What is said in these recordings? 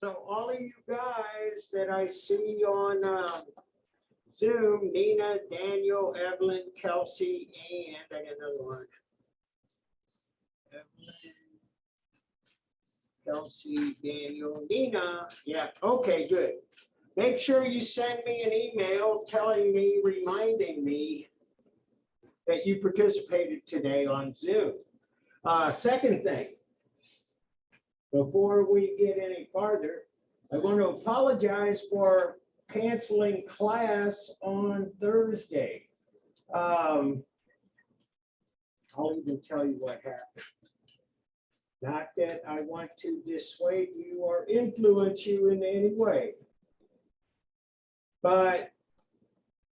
So all of you guys that I see on Zoom, Nina, Daniel, Evelyn, Kelsey, and I got another one. Evelyn, Kelsey, Daniel, Nina. Yeah, okay, good. Make sure you send me an email telling me, reminding me that you participated today on Zoom. Second thing, before we get any farther, I want to apologize for canceling class on Thursday. I'll even tell you what happened. Not that I want to dissuade you or influence you in any way, but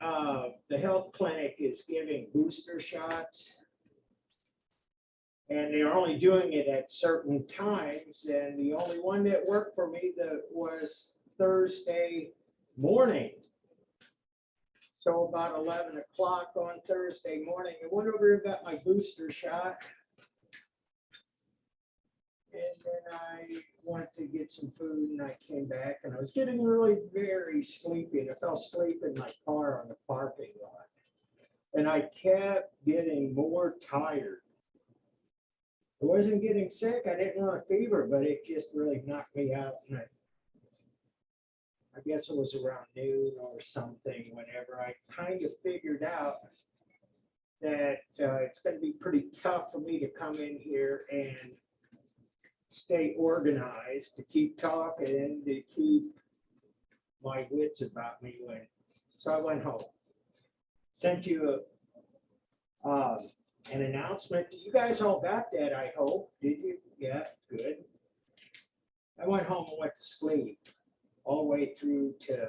the health clinic is giving booster shots, and they're only doing it at certain times. And the only one that worked for me was Thursday morning. So about 11 o'clock on Thursday morning, I went over and got my booster shot. And then I went to get some food and I came back and I was getting really very sleepy. And I fell asleep in my car on the parking lot. And I kept getting more tired. I wasn't getting sick. I didn't want a fever, but it just really knocked me out. And I guess it was around noon or something whenever I kind of figured out that it's going to be pretty tough for me to come in here and stay organized, to keep talking and to keep my wits about me. So I went home. Sent you an announcement. You guys all got that, I hope. Did you? Yeah, good. I went home and went to sleep all the way through to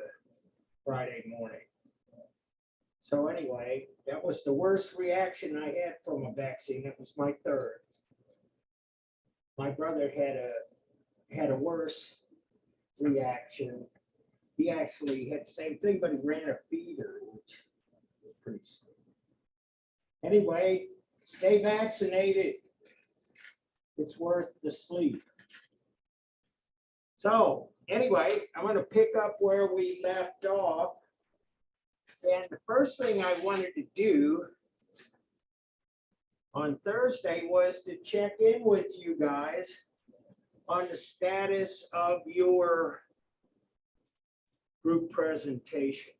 Friday morning. So anyway, that was the worst reaction I had from a vaccine. It was my third. My brother had a worse reaction. He actually had the same thing, but he ran a fever, which was pretty scary. Anyway, stay vaccinated. It's worth the sleep. So anyway, I'm going to pick up where we left off. And the first thing I wanted to do on Thursday was to check in with you guys on the status of your group presentation.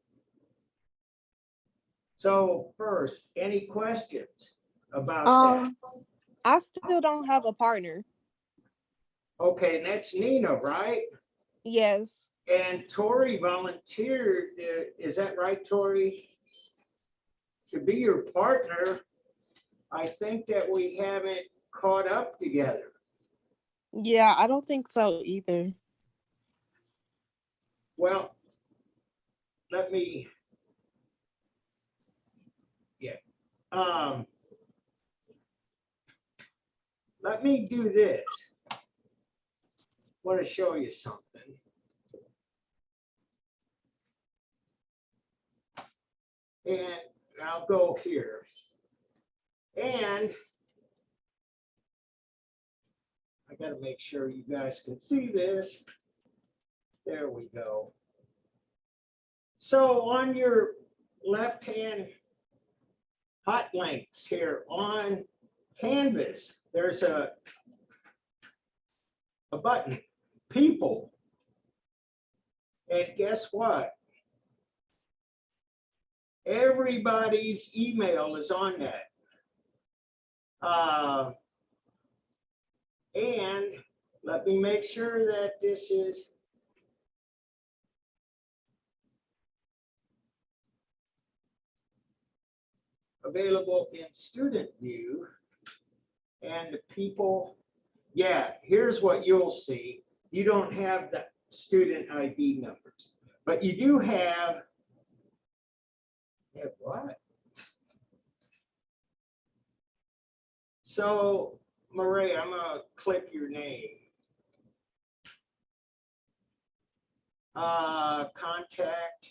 So first, any questions about that? I still don't have a partner. Okay, and that's Nina, right? Yes. And Tori volunteered, is that right, Tori? To be your partner. I think that we haven't caught up together. Yeah, I don't think so either. Well, let me do this. I want to show you something. And I'll go here. And I got to make sure you guys can see this. There we go. So on your left-hand hot links here on Canvas, there's a button, people. And guess what? Everybody's email is on that. And let me make sure that this is available in student view. And the people, yeah, here's what you'll see. You don't have the student ID numbers, but you do have what? So, Marie, I'm gonna click your name. Contact.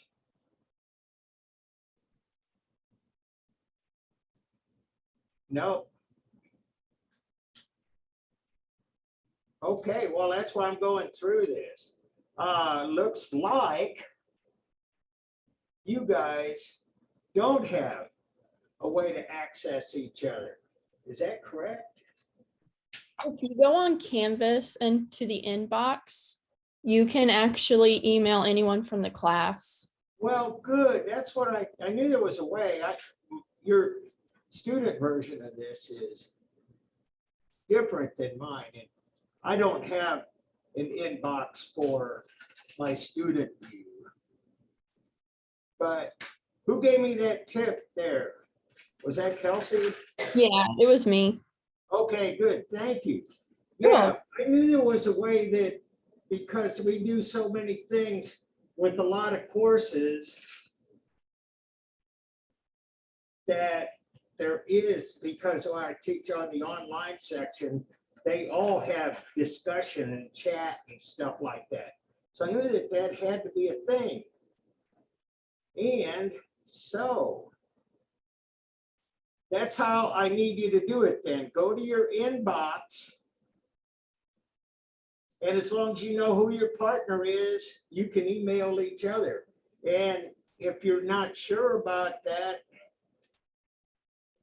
No. Okay, well, that's why I'm going through this. looks like you guys don't have a way to access each other. Is that correct? If you go on Canvas and to the inbox, you can actually email anyone from the class. Well, good. That's what I knew there was a way. Your student version of this is different than mine. And I don't have an inbox for my student view. But who gave me that tip there? Was that Kelsey? Yeah, it was me. Okay, good. Thank you. You're Yeah, welcome. I knew there was a way that, because we do so many things with a lot of courses, that there is, because I teach on the online section, they all have discussion and chat and stuff like that. So I knew that that had to be a thing. And so that's how I need you to do it then. Go to your inbox. And as long as you know who your partner is, you can email each other. And if you're not sure about that,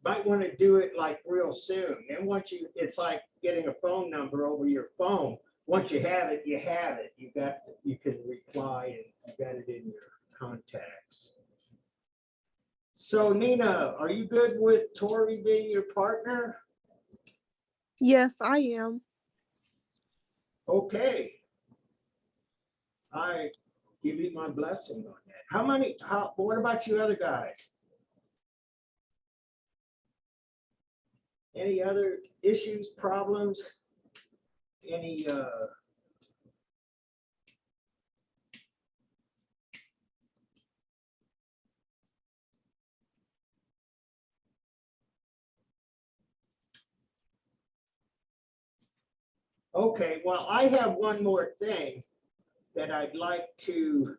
might want to do it like real soon. And once you, it's like getting a phone number over your phone. Once you have it, you have it. You can reply and you got it in your contacts. So Nina, are you good with Tori being your partner? Yes, I am. Okay. I give you my blessing on that. What about you other guys? Any other issues, problems? Any Okay, well, I have one more thing that I'd like to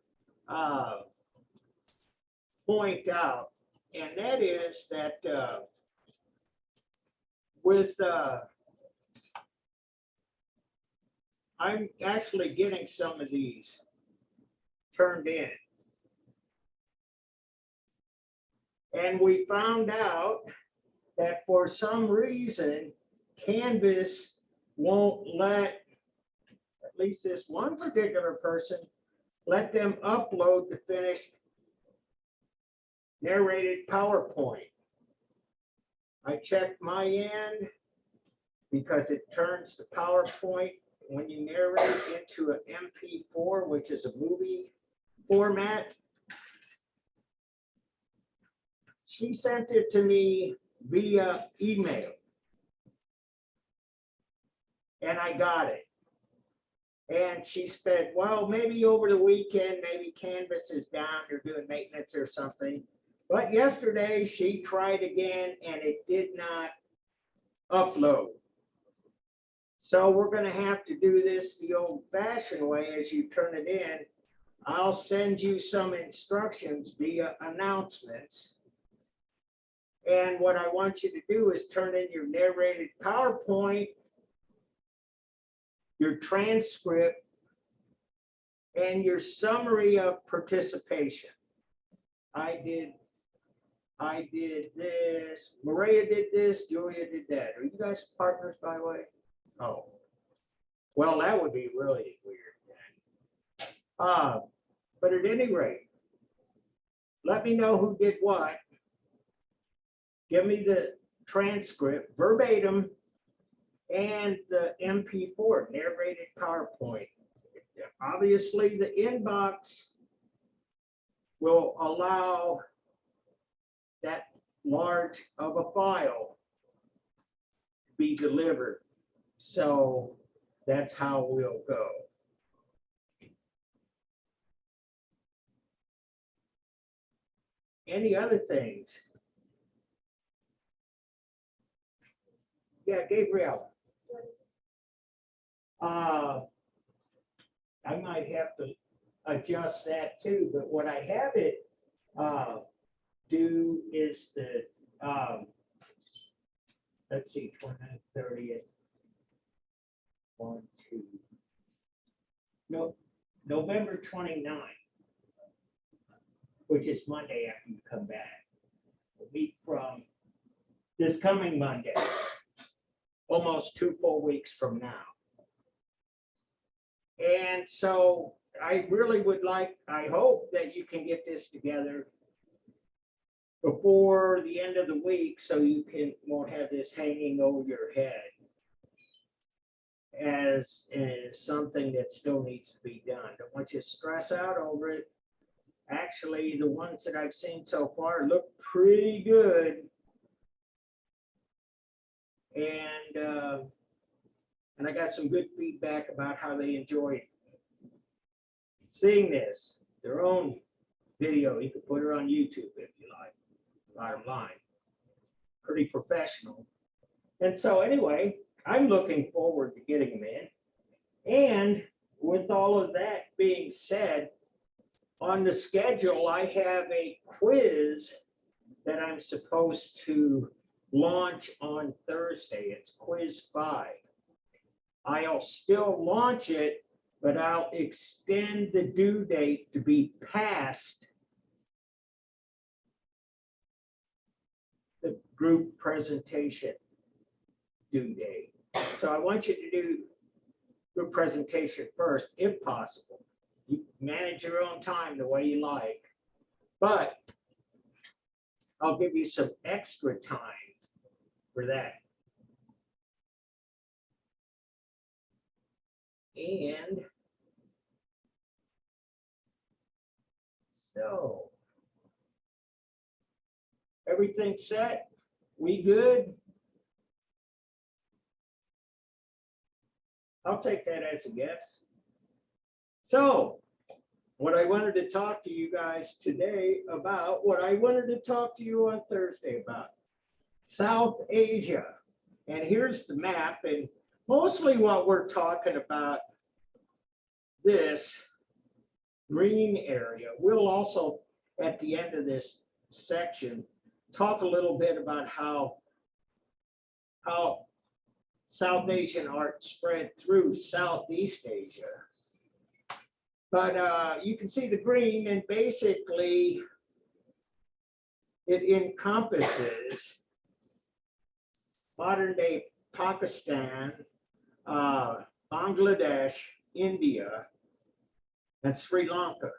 point out, and that is that I'm actually getting some of these turned in. And we found out that for some reason, Canvas won't let, at least this one particular person, let them upload the finished narrated PowerPoint. I checked my end because it turns the PowerPoint when you narrate into an MP4, which is a movie format. She sent it to me via email. And I got it. And she said, well, maybe over the weekend, maybe Canvas is down, you're doing maintenance or something. But yesterday she tried again and it did not upload. So we're going to have to do this the old-fashioned way. As you turn it in, I'll send you some instructions via announcements. And what I want you to do is turn in your narrated PowerPoint, your transcript, and your summary of participation. I did this, Maria did this, Julia did that. Are you guys partners, by the way? Oh, well, that would be really weird. But at any rate, let me know who did what. Give me the transcript verbatim and the MP4 narrated PowerPoint. Obviously, the inbox will allow that large of a file to be delivered. So that's how we'll go. Any other things? Yeah, Gabriel. I might have to adjust that too, but what I have it do is the let's see, 29th, 30th. 1, 2. No, November 29th, which is Monday after you come back. A week from this coming Monday, almost 2 full weeks from now. And so I really would like, I hope that you can get this together before the end of the week so you won't have this hanging over your head as something that still needs to be done. Don't want you to stress out over it. Actually, the ones that I've seen so far look pretty good. And I got some good feedback about how they enjoyed seeing this, their own video. You can put her on YouTube if you like, bottom line. Pretty professional. And so anyway, I'm looking forward to getting them in. And with all of that being said, on the schedule, I have a quiz that I'm supposed to launch on Thursday. It's quiz 5. I'll still launch it, but I'll extend the due date to be past the group presentation due date. So I want you to do group presentation first, if possible. You manage your own time the way you like, but I'll give you some extra time for that. And so everything set? We good? I'll take that as a yes. So what I wanted to talk to you guys today about, what I wanted to talk to you on Thursday about, South Asia. And here's the map, and mostly what we're talking about, this green area. We'll also, at the end of this section, talk a little bit about how South Asian art spread through Southeast Asia. But you can see the green, and basically it encompasses modern day Pakistan, Bangladesh, India, and Sri Lanka.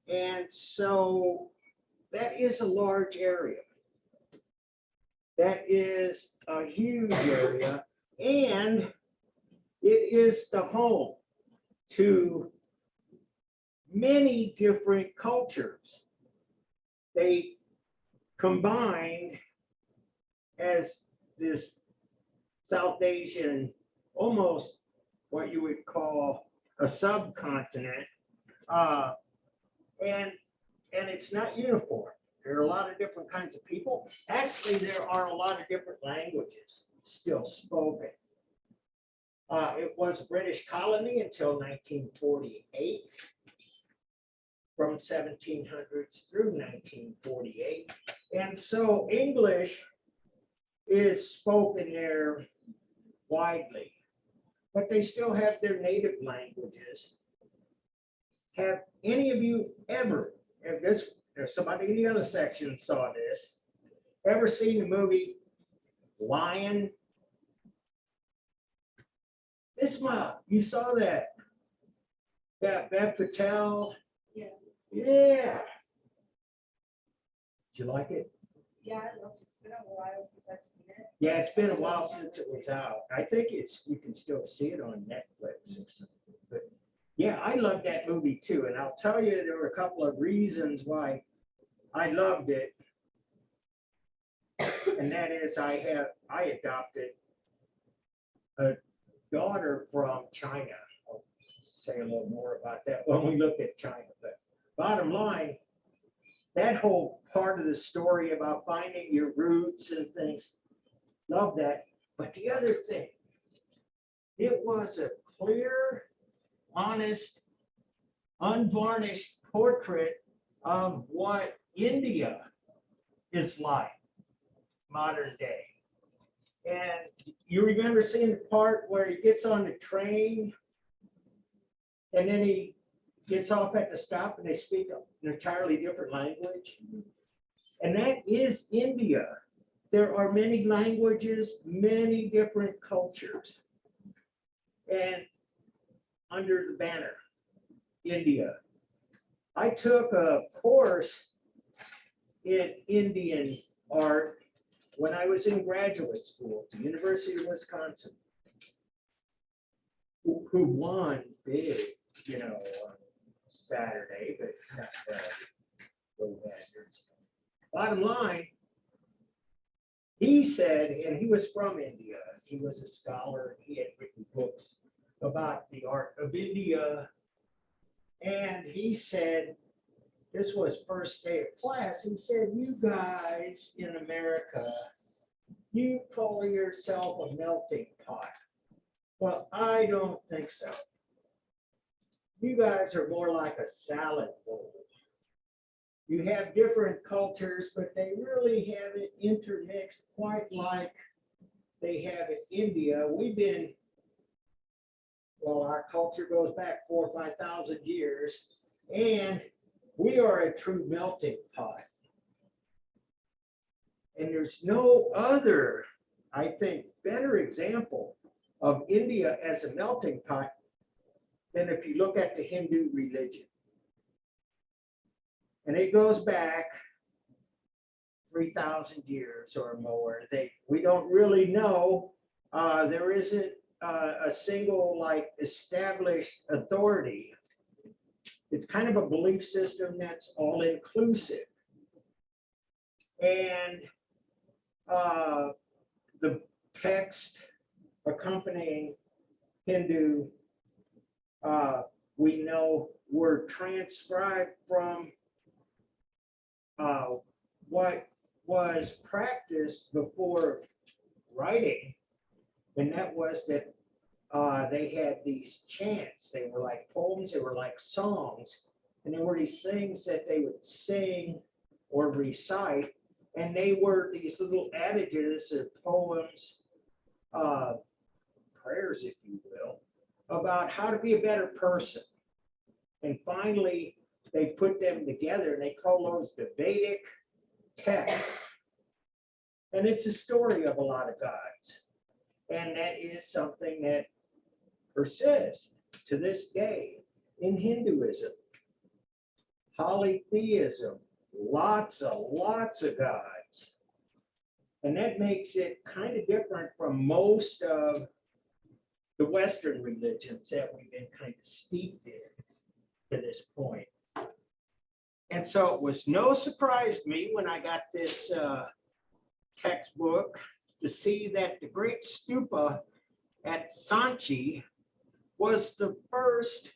And so that is a large area. That is a huge area, and it is the home to many different cultures. They combined as this South Asian, almost what you would call a subcontinent, and it's not uniform. There are a lot of different kinds of people. Actually, there are a lot of different languages still spoken. It was a British colony until 1948, from 1700s through 1948. And so English is spoken there widely, but they still have their native languages. Have any of you ever, if somebody in the other section saw this, ever seen the movie Lion? Isma, you saw that? Yeah, Bev Patel. Yeah. Yeah. Did you like it? Yeah, I loved it. It's been a while since I've seen it. Yeah, it's been a while since it was out. I think you can still see it on Netflix or something. But yeah, I loved that movie too. And I'll tell you, there were a couple of reasons why I loved it. And that is I adopted a daughter from China. I'll say a little more about that when we look at China. But bottom line, that whole part of the story about finding your roots and things, love that. But the other thing, it was a clear, honest, unvarnished portrait of what India is like modern day. And you remember seeing the part where he gets on the train And then he gets off at the stop and they speak an entirely different language. And that is India. There are many languages, many different cultures. And under the banner, India. I took a course in Indian art when I was in graduate school at the University of Wisconsin, who won big, on Saturday, but not go Badgers. Bottom line, he said, and he was from India, he was a scholar, he had written books about the art of India. And he said, this was first day of class, he said, you guys in America, you call yourself a melting pot. Well, I don't think so. You guys are more like a salad bowl. You have different cultures, but they really haven't intermixed quite like they have in India. Our culture goes back 4,000 or 5,000 years, and we are a true melting pot. And there's no other, I think, better example of India as a melting pot than if you look at the Hindu religion. And it goes back 3,000 years or more. We don't really know. There isn't a single established authority. It's kind of a belief system that's all inclusive. And the text accompanying Hindu, we know were transcribed from what was practiced before writing. And that was that they had these chants. They were like poems, they were like songs. And there were these things that they would sing or recite. And they were these little adages or poems, prayers, if you will, about how to be a better person. And finally, they put them together and they call those the Vedic texts. And it's a story of a lot of gods. And that is something that persists to this day in Hinduism. Polytheism, lots of gods. And that makes it kind of different from most of the Western religions that we've been kind of steeped in to this point. And so it was no surprise to me when I got this textbook to see that the great stupa at Sanchi was the first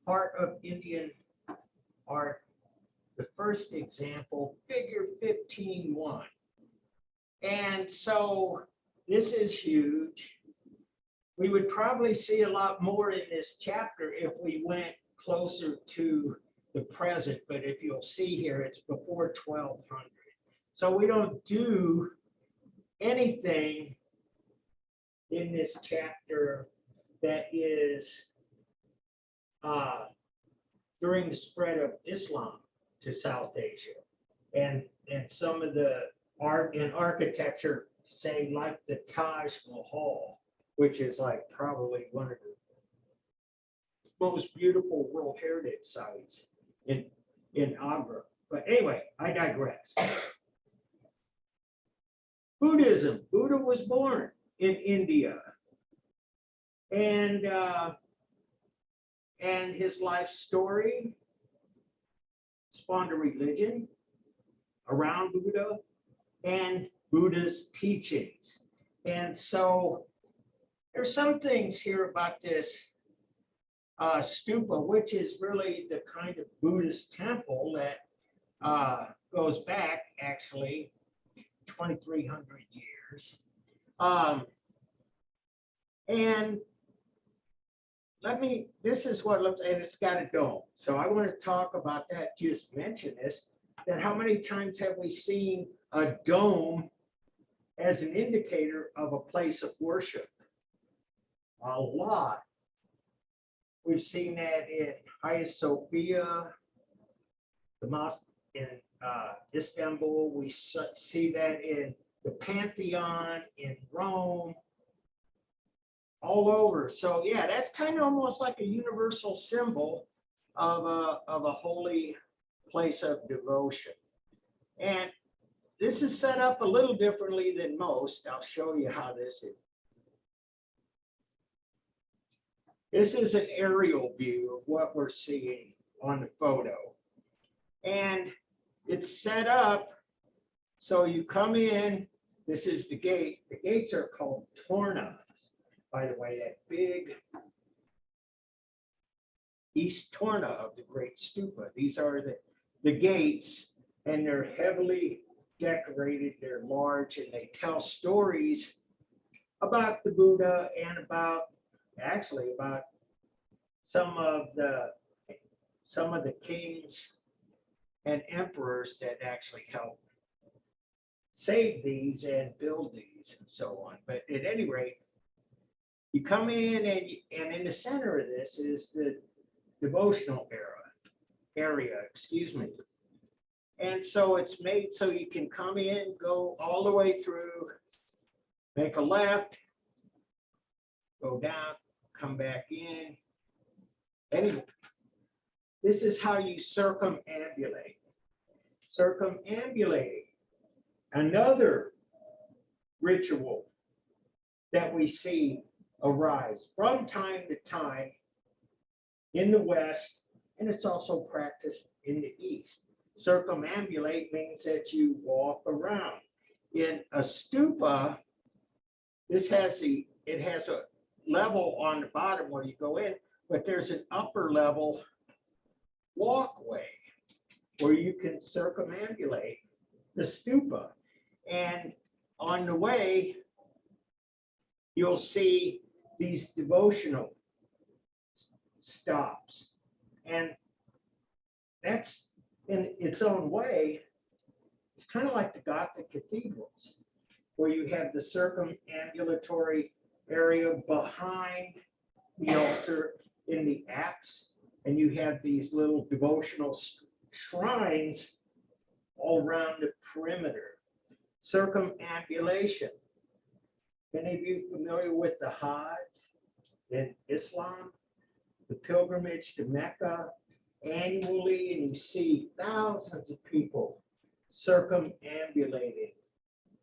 part of Indian art, the first example, figure 15:1. And so this is huge. We would probably see a lot more in this chapter if we went closer to the present, but if you'll see here, it's before 1200. So we don't do anything in this chapter that is during the spread of Islam to South Asia. And some of the art and architecture, say like the Taj Mahal, which is like probably one of the most beautiful World Heritage sites in Agra. But anyway, I digress. Buddhism. Buddha was born in India. And his life story spawned a religion around Buddha and Buddha's teachings. And so there's some things here about this stupa, which is really the kind of Buddhist temple that goes back actually 2,300 years. And this is what it looks, and it's got a dome. So I want to talk about that, just mention this, that how many times have we seen a dome as an indicator of a place of worship? A lot. We've seen that in Hagia Sophia, the mosque in Istanbul. We see that in the Pantheon in Rome, all over. So yeah, that's kind of almost like a universal symbol of a holy place of devotion. And this is set up a little differently than most. I'll show you how this is. This is an aerial view of what we're seeing on the photo. And it's set up so you come in, this is the gate. The gates are called tornas. By the way, that big east torna of the Great Stupa. These are the gates, and they're heavily decorated. They're large, and they tell stories about the Buddha and about some of the kings and emperors that actually helped save these and build these and so on. But at any rate, you come in and in the center of this is the devotional area, excuse me. And so it's made so you can come in, go all the way through, make a left, go down, come back in. Anyway, this is how you circumambulate. Circumambulating, another ritual that we see arise from time to time in the West, and it's also practiced in the East. Circumambulate means that you walk around. In a stupa, it has a level on the bottom where you go in, but there's an upper level walkway where you can circumambulate the stupa. And on the way, you'll see these devotional stops. And that's in its own way, it's kind of like the Gothic cathedrals, where you have the circumambulatory area behind the altar in the apse, and you have these little devotional shrines all around the perimeter. Circumambulation. Any of you familiar with the Hajj in Islam? The pilgrimage to Mecca annually, and you see thousands of people circumambulating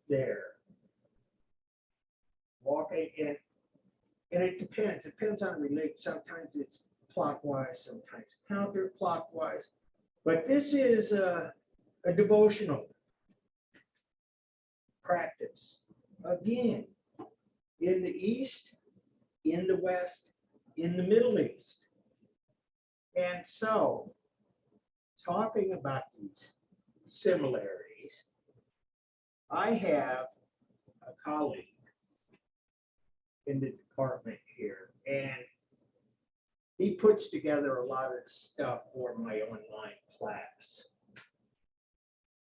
there, walking in. And it depends on religion. Sometimes it's clockwise, sometimes counterclockwise. But this is a devotional practice. Again, in the East, in the West, in the Middle East. And so, talking about these similarities, I have a colleague in the department here, and he puts together a lot of stuff for my online class.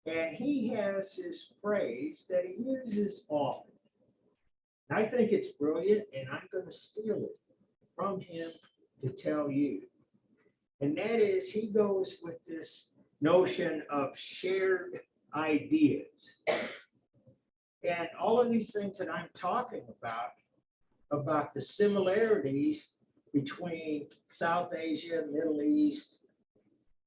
And he has this phrase that he uses often. I think it's brilliant, and I'm going to steal it from him to tell you. And that is, he goes with this notion of shared ideas. And all of these things that I'm talking about the similarities between South Asia, Middle East,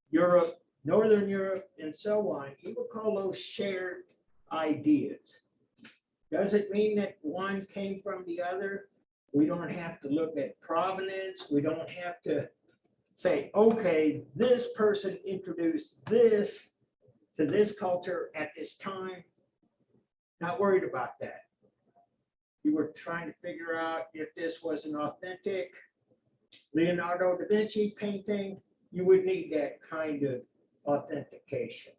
Europe, Northern Europe, and so on, he will call those shared ideas. Does it mean that one came from the other? We don't have to look at provenance. We don't have to say, okay, this person introduced this to this culture at this time. Not worried about that. You were trying to figure out if this was an authentic Leonardo da Vinci painting, you would need that kind of authentication.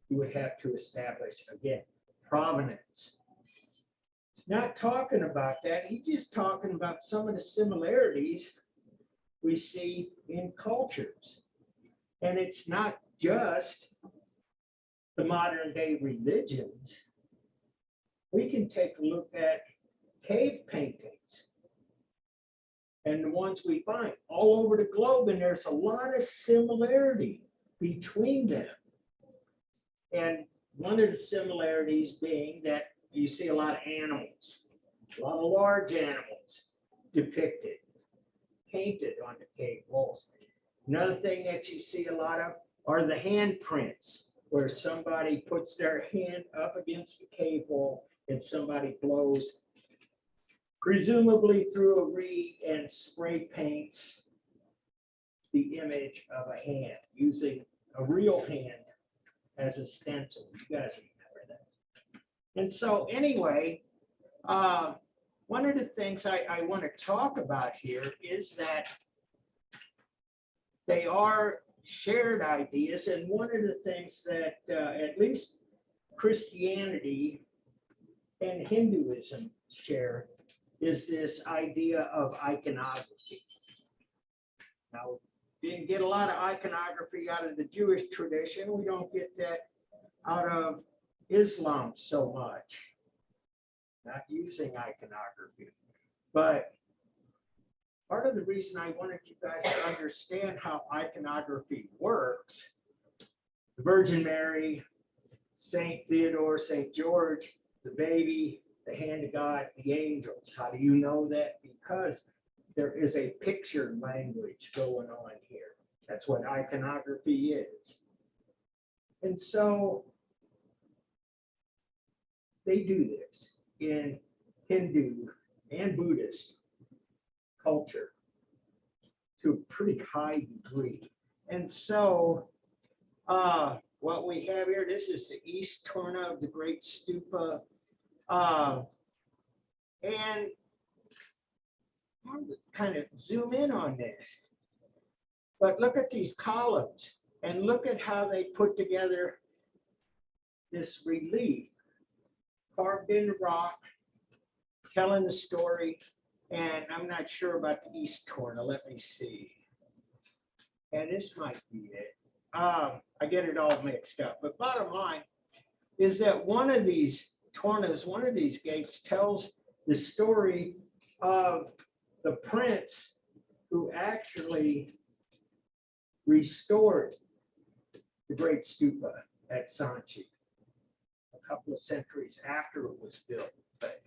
You would have to establish, again, provenance. He's not talking about that. He's just talking about some of the similarities we see in cultures. And it's not just the modern day religions. We can take a look at cave paintings and the ones we find all over the globe, and there's a lot of similarity between them. And one of the similarities being that you see a lot of animals, a lot of large animals depicted, painted on the cave walls. Another thing that you see a lot of are the handprints, where somebody puts their hand up against the cave wall and somebody blows, presumably through a reed, and spray paints the image of a hand, using a real hand as a stencil. You guys remember that. And so anyway, one of the things I want to talk about here is that they are shared ideas, and one of the things that at least Christianity and Hinduism share is this idea of iconography. Now, didn't get a lot of iconography out of the Jewish tradition. We don't get that out of Islam so much, not using iconography. But part of the reason I wanted you guys to understand how iconography works, the Virgin Mary, Saint Theodore, Saint George, the baby, the hand of God, the angels. How do you know that? Because there is a picture language going on here. That's what iconography is. And so they do this in Hindu and Buddhist culture to a pretty high degree. And so what we have here, this is the East Torna of the Great Stupa. And I'm gonna kind of zoom in on this. But look at these columns and look at how they put together this relief carved in the rock, telling the story. And I'm not sure about the East Torna. Let me see. And this might be it. I get it all mixed up. But bottom line is that one of these Tornas, one of these gates tells the story of the prince who actually restored the Great Stupa at Sanchi a couple of centuries after it was built, but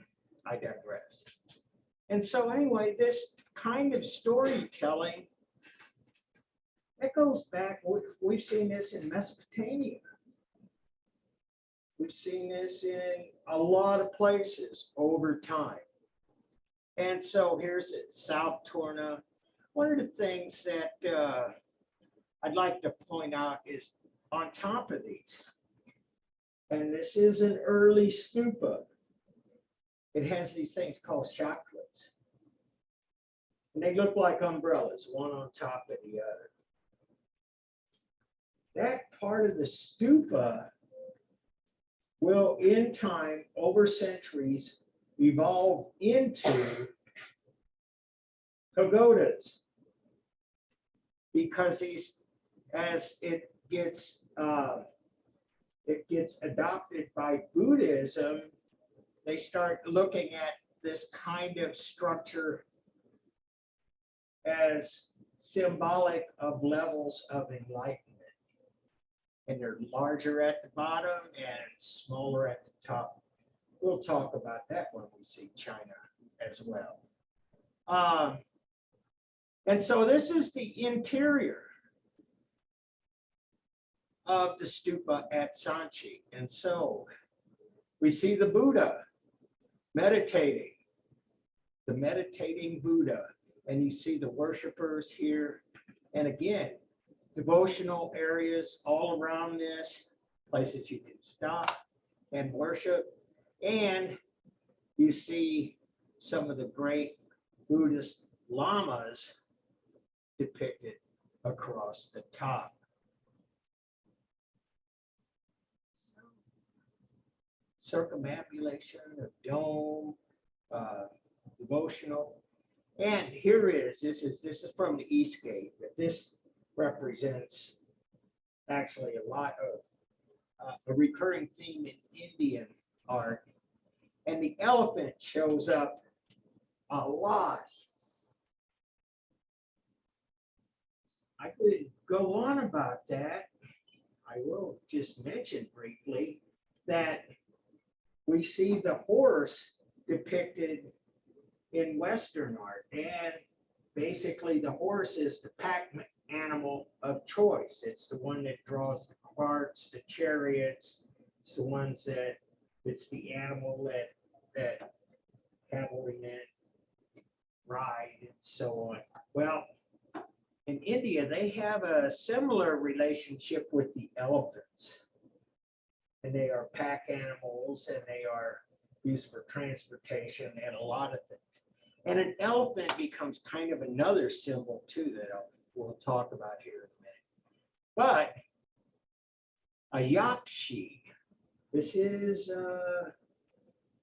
I digress. And so anyway, this kind of storytelling, that goes back, we've seen this in Mesopotamia. We've seen this in a lot of places over time. And so here's it, South Torna. One of the things that I'd like to point out is on top of these, and this is an early stupa, it has these things called chakras. And they look like umbrellas, one on top of the other. That part of the stupa will, in time, over centuries, evolve into pagodas, because as it gets adopted by Buddhism, they start looking at this kind of structure as symbolic of levels of enlightenment. And they're larger at the bottom and smaller at the top. We'll talk about that when we see China as well. And so this is the interior of the stupa at Sanchi. And so we see the Buddha meditating, the meditating Buddha. And you see the worshipers here. And again, devotional areas all around this, places you can stop and worship. And you see some of the great Buddhist lamas depicted across the top. Circumambulation, a dome, devotional. And here is, this is from the East Gate, but this represents actually a lot of a recurring theme in Indian art. And the elephant shows up a lot I could go on about that. I will just mention briefly that we see the horse depicted in Western art. And basically the horse is the pack animal of choice. It's the one that draws the carts, the chariots. It's the ones that, it's the animal that cavalrymen ride and so on. Well, in India, they have a similar relationship with the elephants. And they are pack animals and they are used for transportation and a lot of things. And an elephant becomes kind of another symbol too that we'll talk about here in a minute. But a yakshi, this is a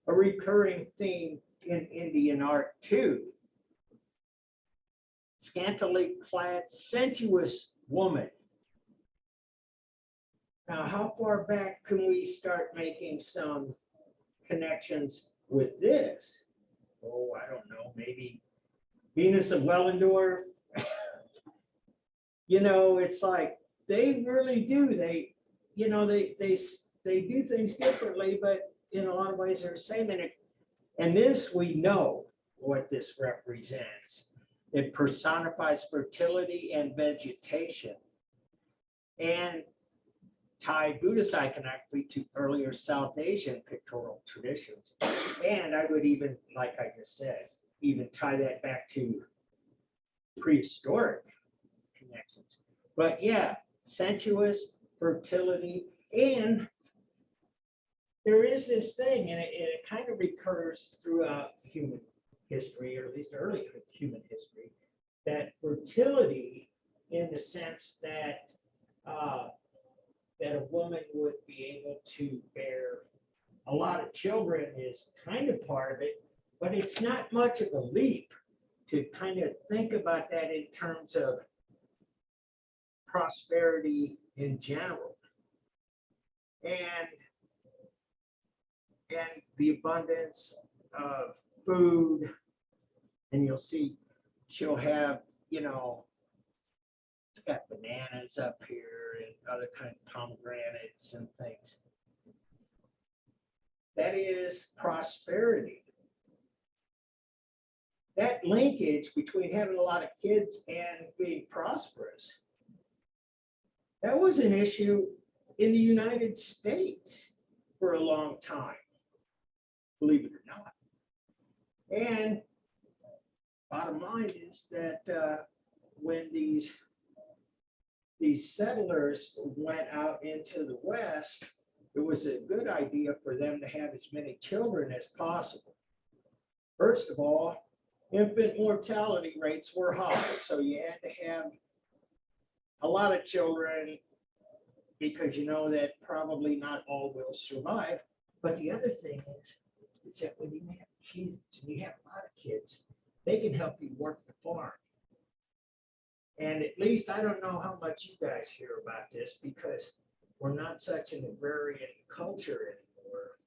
recurring theme in Indian art too. Scantily clad, sensuous woman. Now, how far back can we start making some connections with this? Oh, I don't know, maybe Venus of Willendorf. You know, it's like they really do. They do things differently, but in a lot of ways they're the same. And this, we know what this represents. It personifies fertility and vegetation. And tie Buddhist iconography to earlier South Asian pictorial traditions. And I would even, like I just said, even tie that back to prehistoric connections. But yeah, sensuous, fertility, and there is this thing, and it kind of recurs throughout human history, or at least early human history, that fertility, in the sense that that a woman would be able to bear a lot of children, is kind of part of it, but it's not much of a leap to kind of think about that in terms of prosperity in general. And the abundance of food, and you'll see she'll have, you know, it's got bananas up here and other kind of pomegranates and things. That is prosperity. That linkage between having a lot of kids and being prosperous, that was an issue in the United States for a long time, believe it or not. And bottom line is that when these settlers went out into the West, it was a good idea for them to have as many children as possible. First of all, infant mortality rates were high, so you had to have a lot of children because you know that probably not all will survive. But the other thing is that when you have kids, and you have a lot of kids, they can help you work the farm. And at least, I don't know how much you guys hear about this because we're not such an agrarian culture anymore.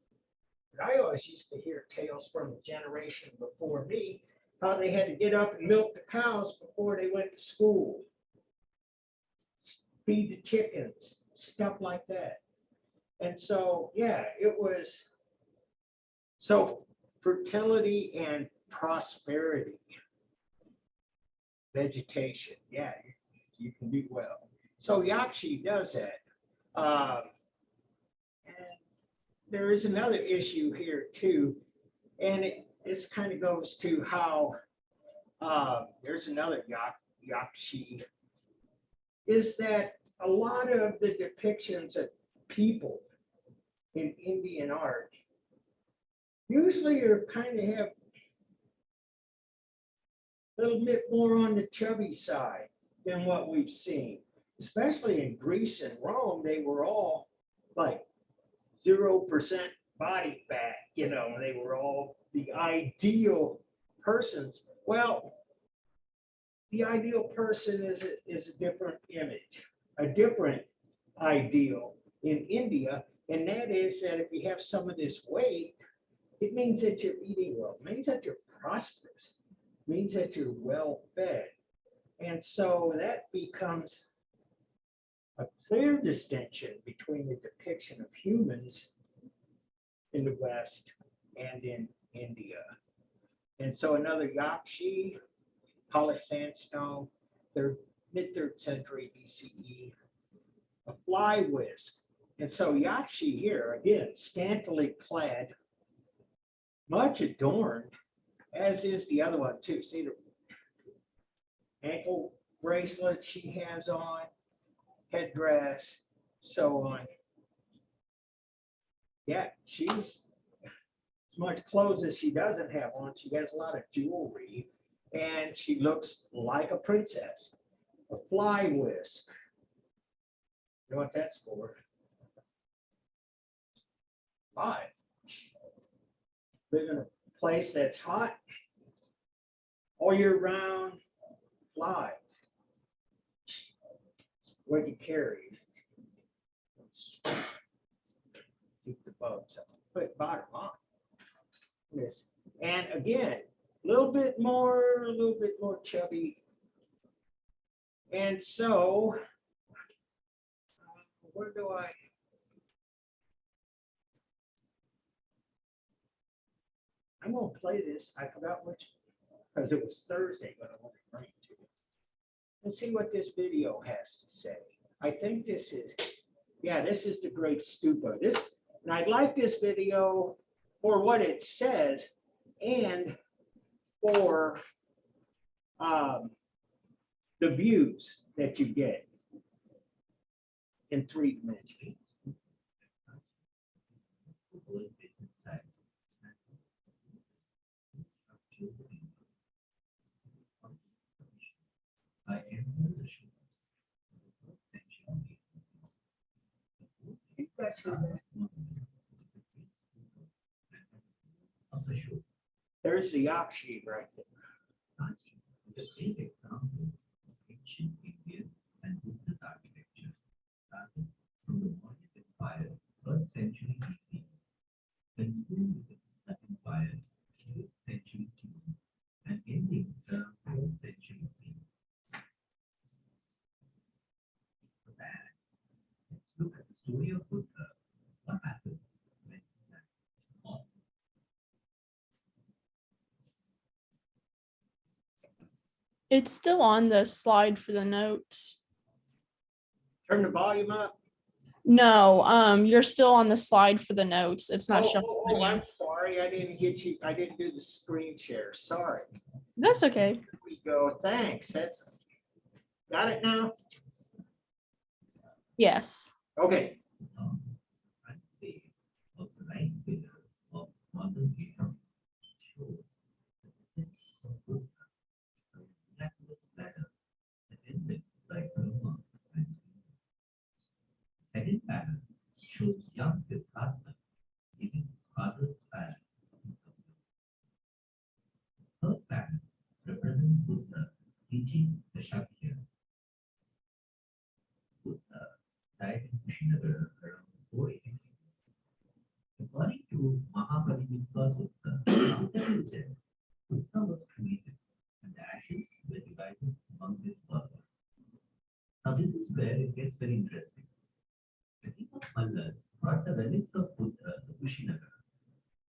But I always used to hear tales from the generation before me, how they had to get up and milk the cows before they went to school, feed the chickens, stuff like that. And so, yeah, it was, so fertility and prosperity. Vegetation, yeah, you can do well. So Yakshi does that. And there is another issue here too, and it kind of goes to how there's another Yakshi, is that a lot of the depictions of people in Indian art usually are kind of have a little bit more on the chubby side than what we've seen, especially in Greece and Rome. They were all like 0% body fat, you know, they were all the ideal persons. Well, the ideal person is a different image, a different ideal in India. And that is that if you have some of this weight, it means that you're eating well, it means that you're prosperous, means that you're well fed. And so that becomes a clear distinction between the depiction of humans in the West and in India. And so another Yakshi, polished sandstone, mid-3rd century BCE, a fly whisk. And so Yakshi here, again, scantily clad, much adorned, as is the other one too. See the ankle bracelet she has on, headdress, so on. Yeah, she's as much clothes as she doesn't have on. She has a lot of jewelry, and she looks like a princess. A fly whisk. You know what that's for? Fly. Live in a place that's hot all year round. Fly. What you carry. Keep the bugs up. But bottom line. Yes. And again, a little bit more chubby. And so, where do I'm going to play this. I forgot which, because it was Thursday, but I want to bring it to you. And see what this video has to say. I think this is, yeah, this is the Great Stupa. And I'd like this video for what it says and for the views that you get in 3 dimensions. You guys hear that? There's the Yakshi right there. The same example of ancient Indian and Buddhist architecture starting from the Mauryan Empire, 3rd century BC, continuing with the Buddha Empire, 8th century CE, and ending around 4th century CE. For that, let's look at the story of Buddha. What happened when he died? It's still on the slide for the notes. Turn the volume up. No, you're still on the slide for the notes. It's not showing. Oh, you. I'm sorry. I didn't get you. I didn't do the screen share. Sorry. That's okay. Here we go. Thanks. That's got it now. Yes. Okay. Front face of the right pillar of modern Islam shows the essence of Buddha, a miraculous ladder attended by Brahma and Vishnu. Second pattern shows young Siddhartha giving his father's hand. Third pattern represents Buddha teaching the Shakya. Buddha died in Kushinagar around 480. According to Mahabharata Sutta, after his death, Buddha was cremated and the ashes were divided among his followers. Now this is where it gets very interesting. The king of Mallas brought the relics of Buddha to Kushinagar.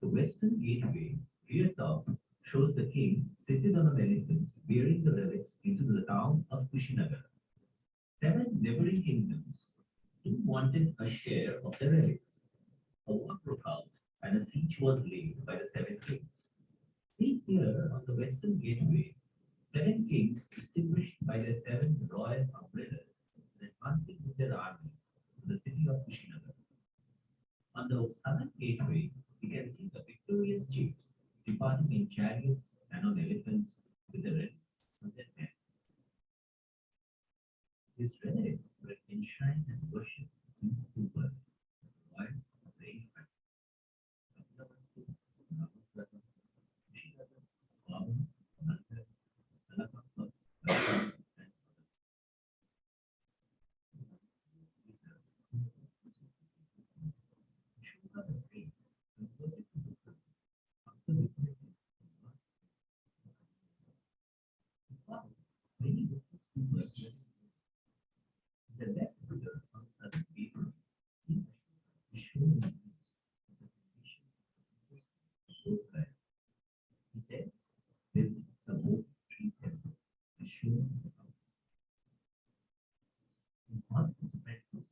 The western gateway, rear top, shows the king seated on an elephant bearing the relics into the town of Kushinagar. 7 neighboring kingdoms wanted a share of the relics. A war broke out and a siege was laid by the 7 kings. See here on the western gateway, 7 kings distinguished by their 7 royal umbrellas advancing with their armies to the city of Kushinagar. On the southern gateway, we can see the victorious chiefs departing in chariots and on elephants with the relics on their heads. These relics were enshrined and worshipped in the world, while they many Muslims The left figure on the paper is showing so that then with the whole tree temple is shown in one perspective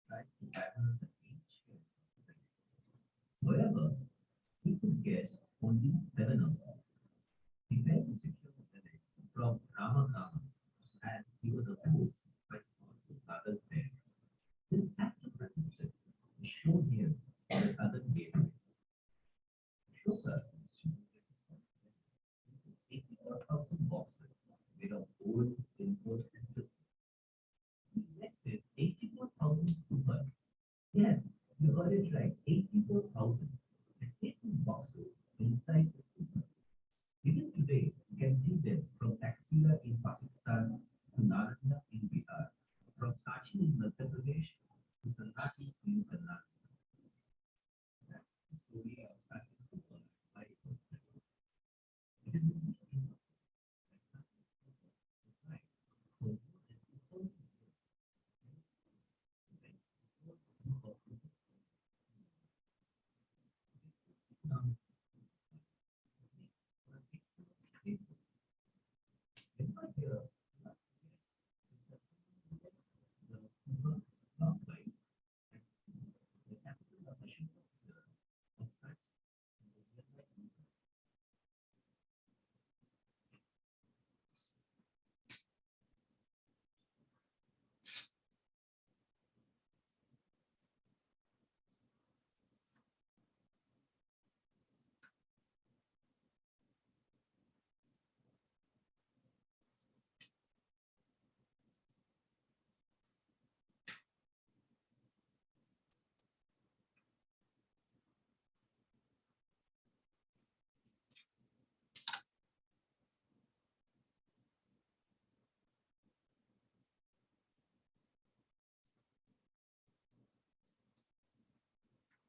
tries to gather the ancient. However, he could get only 7 of them. He went to secure the village from Ramakama as he was opposed by also others there. This act of resistance is shown here in the southern gateway. Ashoka 84,000 boxes made of gold, silver, and silver. He elected 84,000 super. Yes, you heard it right, 84,000 and 18 boxes inside the super. Even today, you can see them from Taxila in Pakistan to Nalanda in Bihar, from Sachin in Madhya Pradesh to Sannati in Karnataka. That's the story of Sachin Super. It is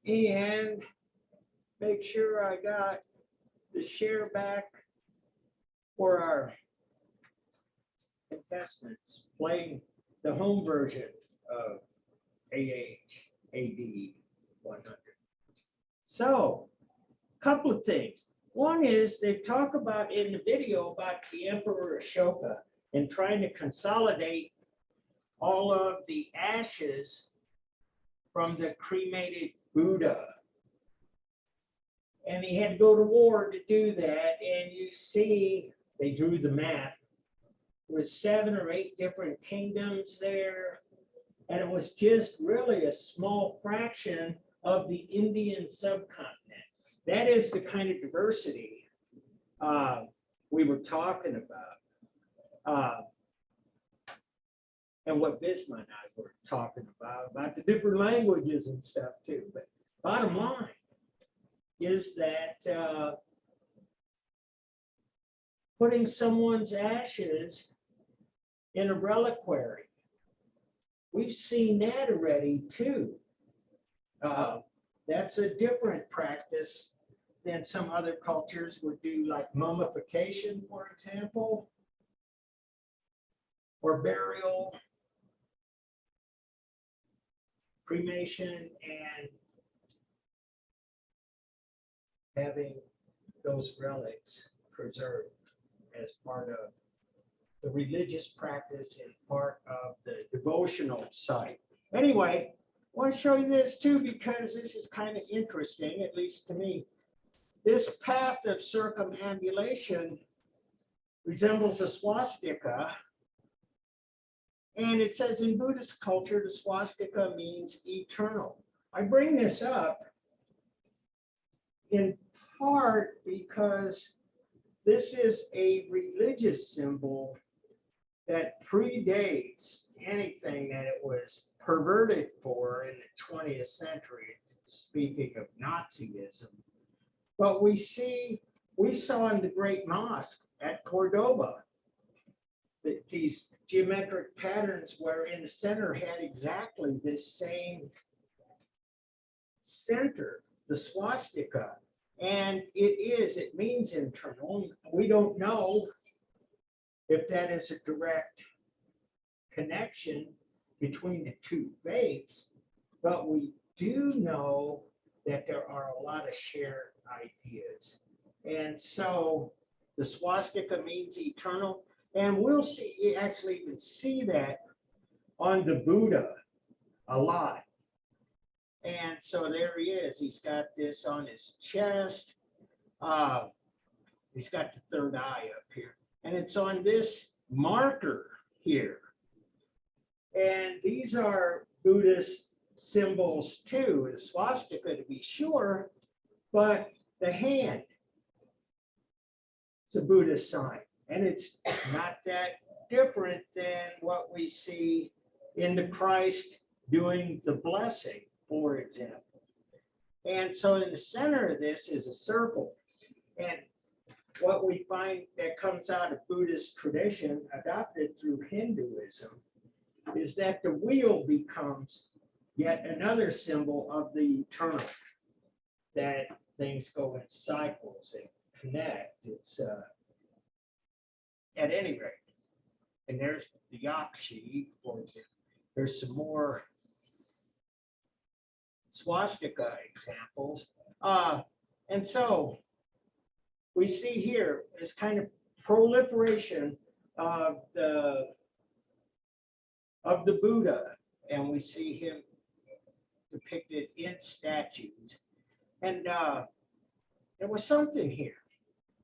And make sure I got the share back for our contestants playing the home version of AD 100. So, couple of things. One is they talk about in the video about the Emperor Ashoka and trying to consolidate all of the ashes from the cremated Buddha. And he had to go to war to do that. And you see, they drew the map with 7 or 8 different kingdoms there. And it was just really a small fraction of the Indian subcontinent. That is the kind of diversity we were talking about. And what Bisma and I were talking about the different languages and stuff too. But bottom line is that putting someone's ashes in a reliquary, we've seen that already too. That's a different practice than some other cultures would do, like mummification, for example, or burial, cremation, and having those relics preserved as part of the religious practice and part of the devotional site. Anyway, I want to show you this too, because this is kind of interesting, at least to me. This path of circumambulation resembles a swastika. And it says in Buddhist culture, the swastika means eternal. I bring this up in part because this is a religious symbol that predates anything that it was perverted for in the 20th century, speaking of Nazism. But we saw in the Great Mosque at Cordoba that these geometric patterns where in the center had exactly this same center, the swastika. And it means internal. We don't know if that is a direct connection between the two faiths, but we do know that there are a lot of shared ideas. And so the swastika means eternal, and we'll see, you actually even see that on the Buddha a lot. And so there he is. He's got this on his chest. He's got the third eye up here, and it's on this marker here. And these are Buddhist symbols too, the swastika to be sure, but the hand, it's a Buddhist sign. And it's not that different than what we see in the Christ doing the blessing, for example. And so in the center of this is a circle. And what we find that comes out of Buddhist tradition, adopted through Hinduism, is that the wheel becomes yet another symbol of the eternal, that things go in cycles and connect. It's at any rate. And there's the Yakshi, for example. There's some more swastika examples. And so we see here this kind of proliferation of the Buddha, and we see him depicted in statues. And there was something here.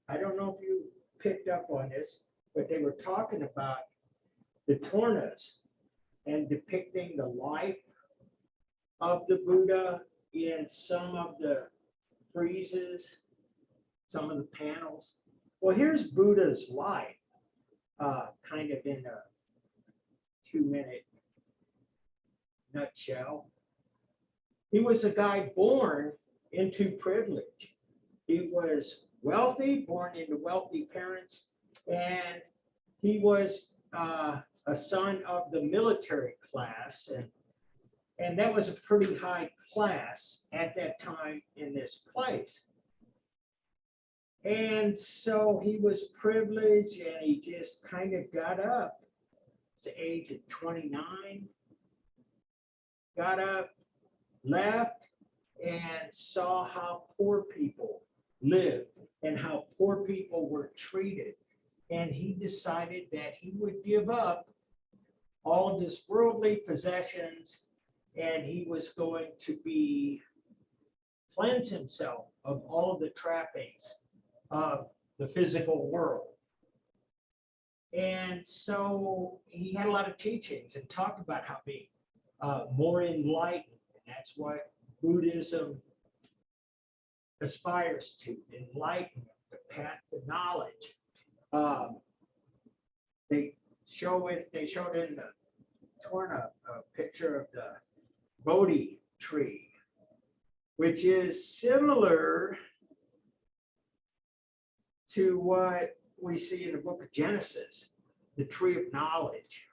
I don't know if you picked up on this, but they were talking about the Tornas and depicting the life of the Buddha in some of the friezes, some of the panels. Well, here's Buddha's life, kind of in a 2-minute nutshell. He was a guy born into privilege. He was wealthy, born into wealthy parents, and he was a son of the military class, and that was a pretty high class at that time in this place. And so he was privileged, and he just kind of got up. It's the age of 29, got up, left, and saw how poor people lived and how poor people were treated. And he decided that he would give up all of his worldly possessions, and he was going to cleanse himself of all of the trappings of the physical world. And so he had a lot of teachings and talked about how being more enlightened, and that's what Buddhism aspires to, enlightenment, the path to knowledge. They showed in the Torna a picture of the Bodhi tree, which is similar to what we see in the book of Genesis, the tree of knowledge.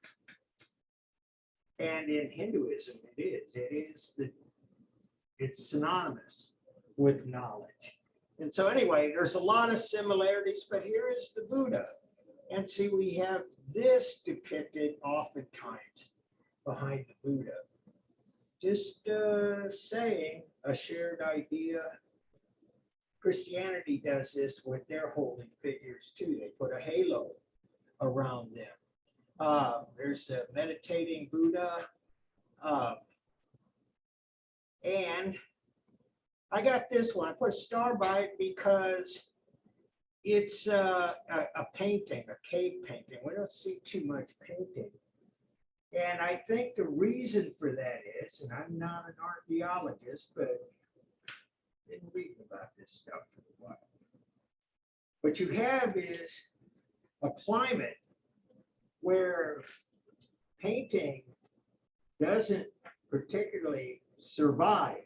And in Hinduism, it's synonymous with knowledge. And so anyway, there's a lot of similarities, but here is the Buddha. And see, we have this depicted oftentimes behind the Buddha. Just saying a shared idea. Christianity does this with their holy figures too. They put a halo around them. There's a meditating Buddha. And I got this one. I put a star by it because it's a painting, a cave painting. We don't see too much painting. And I think the reason for that is, and I'm not an archaeologist, but been reading about this stuff for a while. What you have is a climate where painting doesn't particularly survive.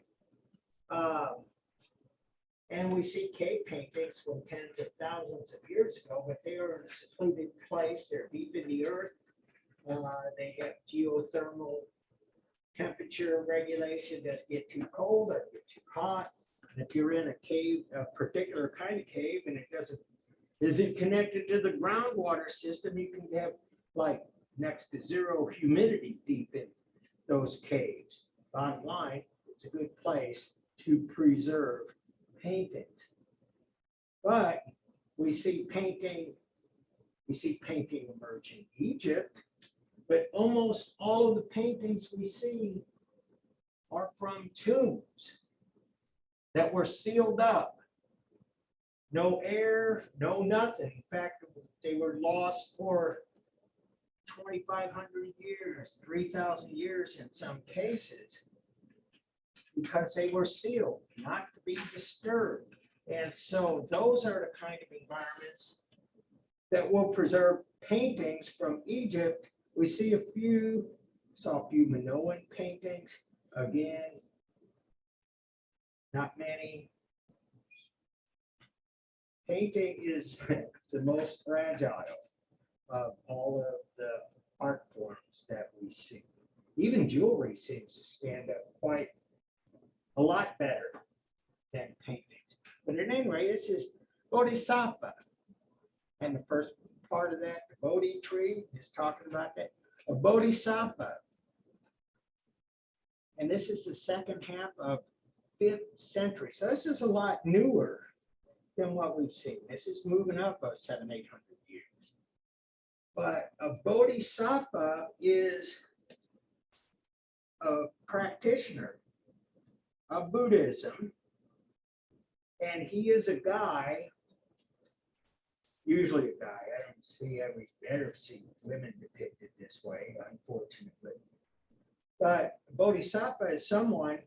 And we see cave paintings from tens of thousands of years ago, but they are in a secluded place. They're deep in the earth. They have geothermal temperature regulation. Doesn't get too cold, doesn't get too hot. And if you're in a cave, a particular kind of cave, and it doesn't Is it connected to the groundwater system? You can have like next to zero humidity deep in those caves. Bottom line, it's a good place to preserve paintings. But we see painting emerge in Egypt, but almost all of the paintings we see are from tombs that were sealed up. No air, no nothing. In fact, they were lost for 2,500 years, 3,000 years in some cases, because they were sealed, not to be disturbed. And so those are the kind of environments that will preserve paintings from Egypt. We see saw a few Minoan paintings. Again, not many. Painting is the most fragile of all of the art forms that we see. Even jewelry seems to stand up quite a lot better than paintings. But at any rate, this is Bodhisattva. And the first part of that, the Bodhi tree, is talking about that. A Bodhisattva. And this is the second half of 5th century. So this is a lot newer than what we've seen. This is moving up about 700-800 years. But a Bodhisattva is a practitioner of Buddhism, and he is a guy, usually a guy. I don't ever see women depicted this way, unfortunately. But a Bodhisattva is someone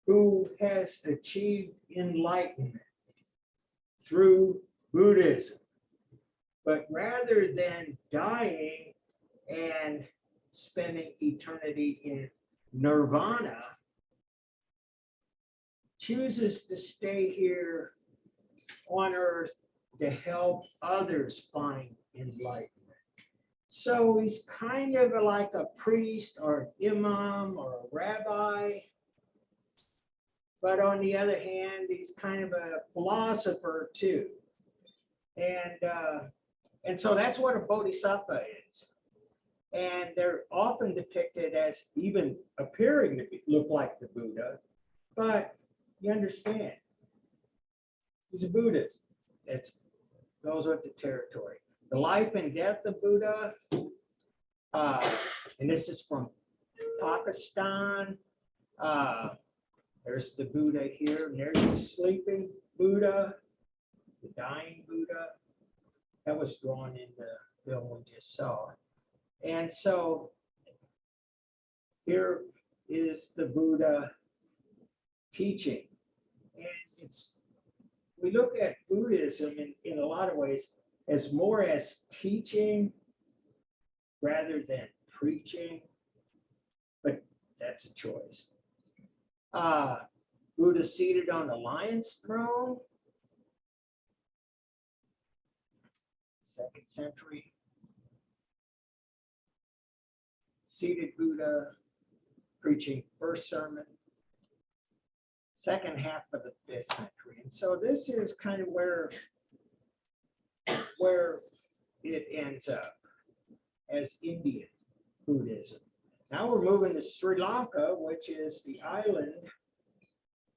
who has achieved enlightenment through Buddhism. But rather than dying and spending eternity in nirvana, chooses to stay here on earth to help others find enlightenment. So he's kind of like a priest or an imam or a rabbi. But on the other hand, he's kind of a philosopher too. And so that's what a bodhisattva is. And they're often depicted as even appearing to look like the Buddha, but you understand, he's a Buddhist. It goes with the territory. The life and death of Buddha, and this is from Pakistan. There's the Buddha here, and there's the sleeping Buddha, the dying Buddha. That was drawn in the film we just saw. And so here is the Buddha teaching. And we look at Buddhism in a lot of ways as more as teaching rather than preaching, but that's a choice. Buddha seated on the lion's throne, 2nd century. Seated Buddha preaching first sermon, second half of the 5th century. And so this is kind of where it ends up as Indian Buddhism. Now we're moving to Sri Lanka, which is the island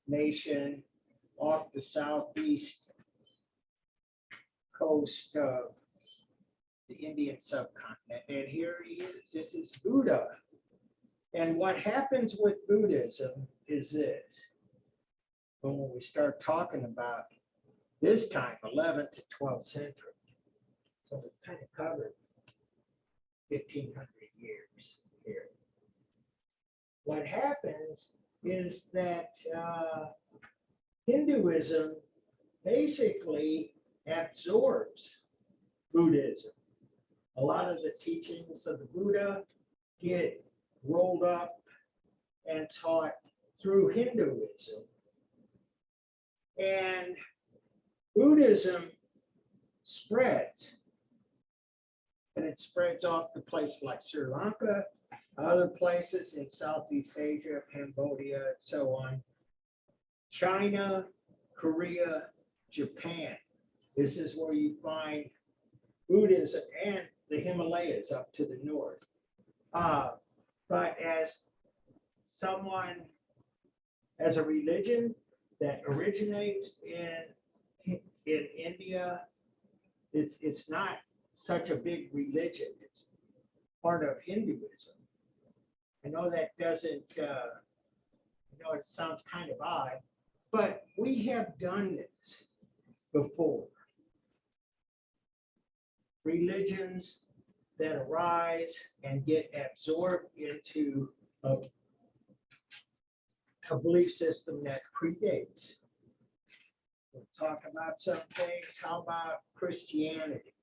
nation off the southeast coast of the Indian subcontinent. And here he is. This is Buddha. And what happens with Buddhism is this. When we start talking about this time, 11th to 12th century. So we kind of covered 1,500 years here. What happens is that Hinduism basically absorbs Buddhism. A lot of the teachings of the Buddha get rolled up and taught through Hinduism. And Buddhism spreads. And it spreads off to places like Sri Lanka, other places in Southeast Asia, Cambodia, and so on. China, Korea, Japan. This is where you find Buddhism and the Himalayas up to the north. But as a religion that originates in India, it's not such a big religion. It's part of Hinduism. I know that doesn't, it sounds kind of odd, but we have done this before. Religions that arise and get absorbed into a belief system that predates. We'll talk about some things. How about Christianity?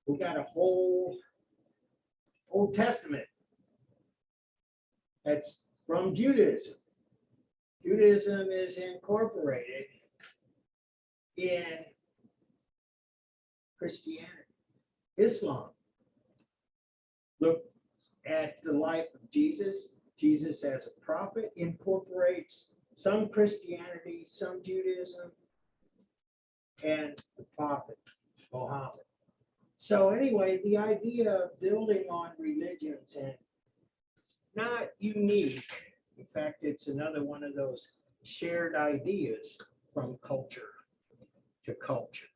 We got a whole Old Testament that's from Judaism. Judaism is incorporated in Christianity. Islam. Look at the life of Jesus. Jesus as a prophet incorporates some Christianity, some Judaism, and the prophet, Muhammad. So anyway, the idea of building on religions, and it's not unique. In fact, it's another one of those shared ideas from culture to culture.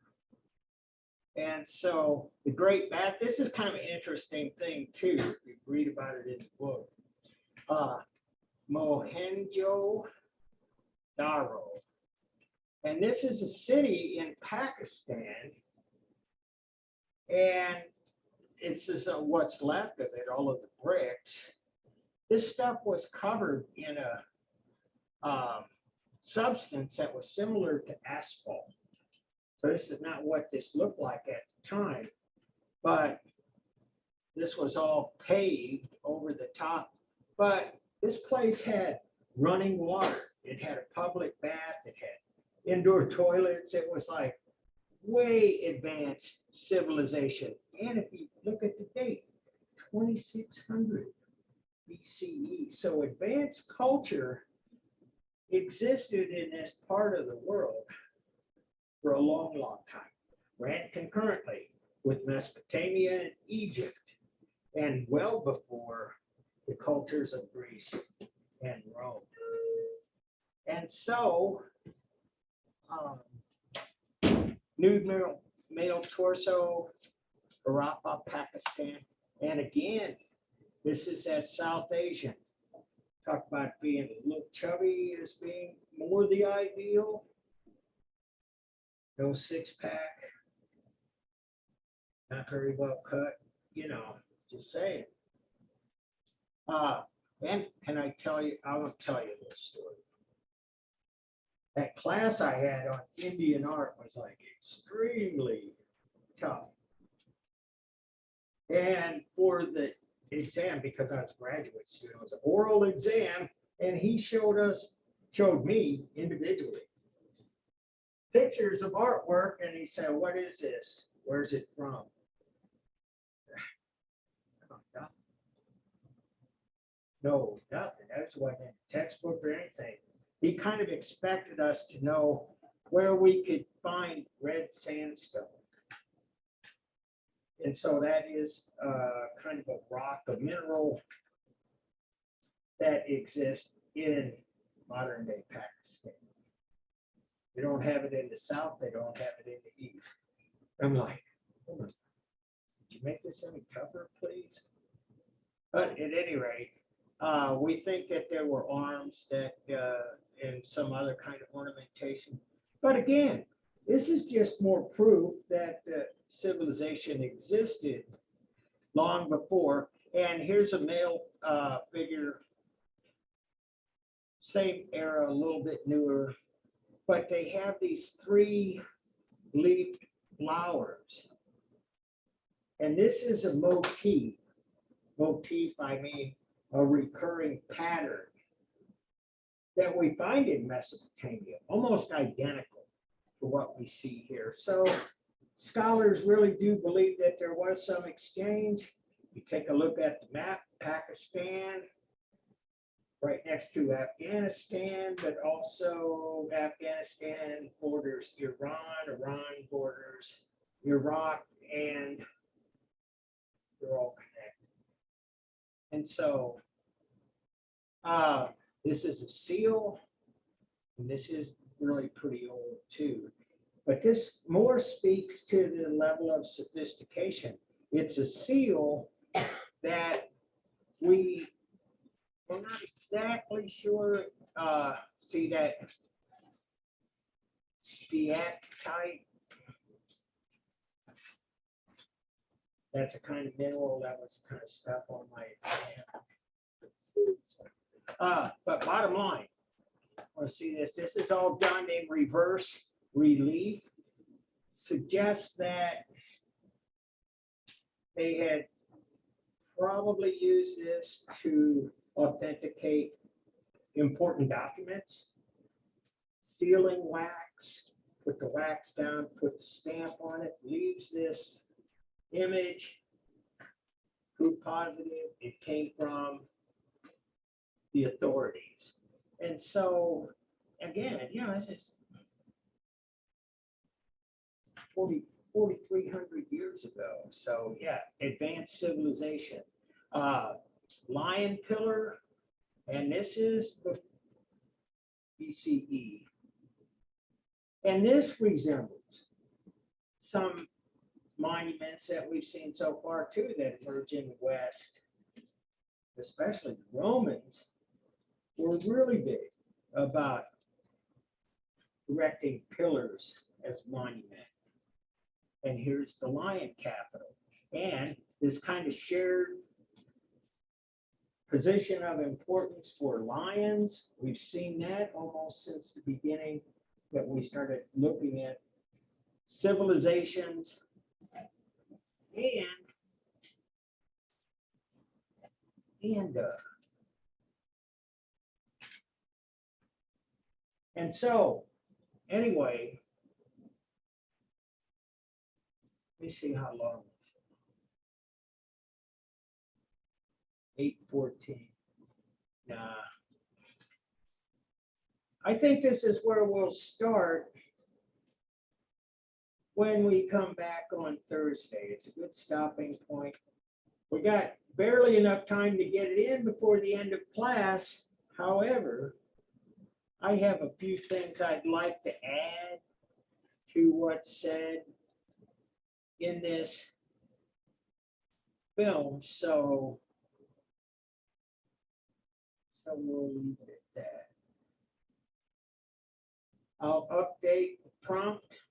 And so the Great Bath, this is kind of an interesting thing too, if you read about it in the book. Mohenjo-Daro. And this is a city in Pakistan. And it's just what's left of it, all of the bricks. This stuff was covered in a substance that was similar to asphalt. So this is not what this looked like at the time, but this was all paved over the top. But this place had running water. It had a public bath. It had indoor toilets. It was like way advanced civilization. And if you look at the date, 2600 BCE. So advanced culture existed in this part of the world for a long, long time. Ran concurrently with Mesopotamia and Egypt, and well before the cultures of Greece and Rome. And so, nude male torso, Harappa, Pakistan. And again, this is that South Asian. Talk about being a little chubby as being more the ideal. No six-pack, not very well cut, just saying. And can I tell you, I want to tell you this story. That class I had on Indian art was like extremely tough. And for the exam, because I was a graduate student, it was an oral exam, and he showed me individually pictures of artwork, and he said, "What is this? Where's it from?" No, nothing. That wasn't in the textbook or anything. He kind of expected us to know where we could find red sandstone. And so that is kind of a rock, a mineral that exists in modern day Pakistan. They don't have it in the south, they don't have it in the east. I'm like, hold on. Did you make this any tougher, please? But at any rate, we think that there were arms that and some other kind of ornamentation. But again, this is just more proof that civilization existed long before. And here's a male figure, same era, a little bit newer, but they have these 3-leafed flowers. And this is a motif. Motif, I mean, a recurring pattern that we find in Mesopotamia, almost identical to what we see here. So scholars really do believe that there was some exchange. You take a look at the map, Pakistan, right next to Afghanistan, but also Afghanistan borders Iran, Iran borders Iraq, and they're all connected. And so this is a seal, and this is really pretty old too. But this more speaks to the level of sophistication. It's a seal that we're not exactly sure. See that steatite? That's a kind of mineral that was kind of stuff on my exam. But bottom line, want to see this? This is all done in reverse relief. Suggests that they had probably used this to authenticate important documents. Sealing wax, put the wax down, put the stamp on it, leaves this image, proof positive, it came from the authorities. And so, again, you know, it's just 4,300 years ago. So yeah, advanced civilization. Lion pillar, and this is the BCE. And this resembles some monuments that we've seen so far too that emerge in the West, especially the Romans were really big about erecting pillars as monument. And here's the lion capital. And this kind of shared position of importance for lions. We've seen that almost since the beginning that we started looking at civilizations and so anyway, let me see how long this is. 8:14. Nah. I think this is where we'll start when we come back on Thursday. It's a good stopping point. We got barely enough time to get it in before the end of class. However, I have a few things I'd like to add to what's said in this film. So we'll leave it at that. I'll update the prompt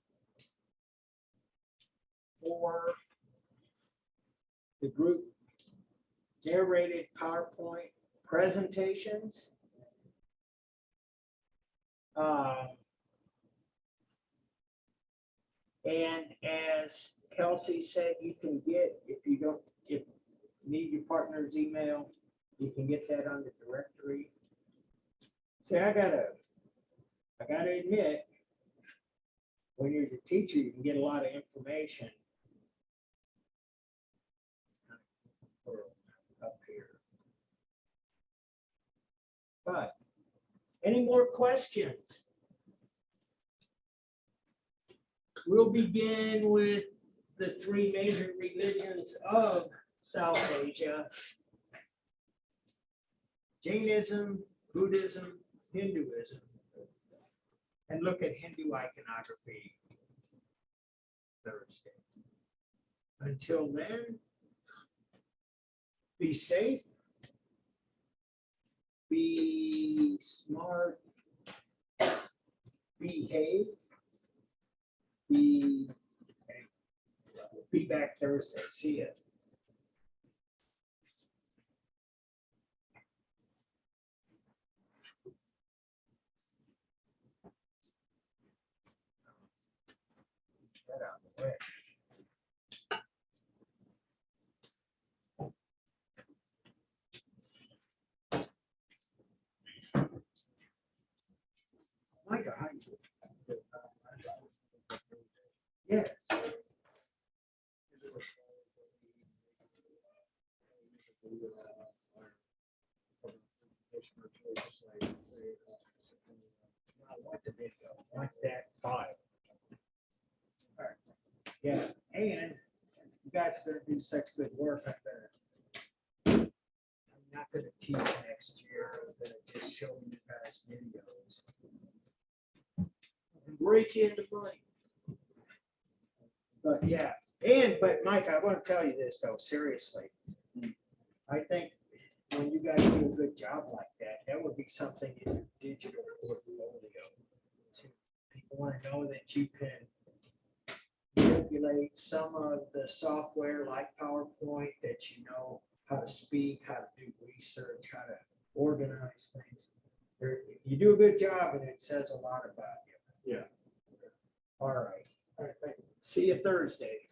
for the group narrated PowerPoint presentations. And as Kelsey said, you can get, if you need your partner's email, you can get that on the directory. See, I gotta admit, when you're the teacher, you can get a lot of information up here. But any more questions? We'll begin with the three major religions of South Asia: Jainism, Buddhism, Hinduism, and look at Hindu iconography Thursday. Until then, be safe, be smart, behave, be back Thursday. See ya. Get out of the way. My God. Yes. just like, I want the video, I want that file. All right. Yeah, and you guys are gonna do such good work, I'm not gonna teach next year, I'm gonna just show you guys videos. And break into money. But yeah, but Mike, I want to tell you this though, seriously. I think when you guys do a good job like that, that would be something in your digital portfolio. People want to know that you can manipulate some of the software like PowerPoint, that you know how to speak, how to do research, how to organize things. You do a good job and it says a lot about you. Yeah. All right. All right. See you Thursday.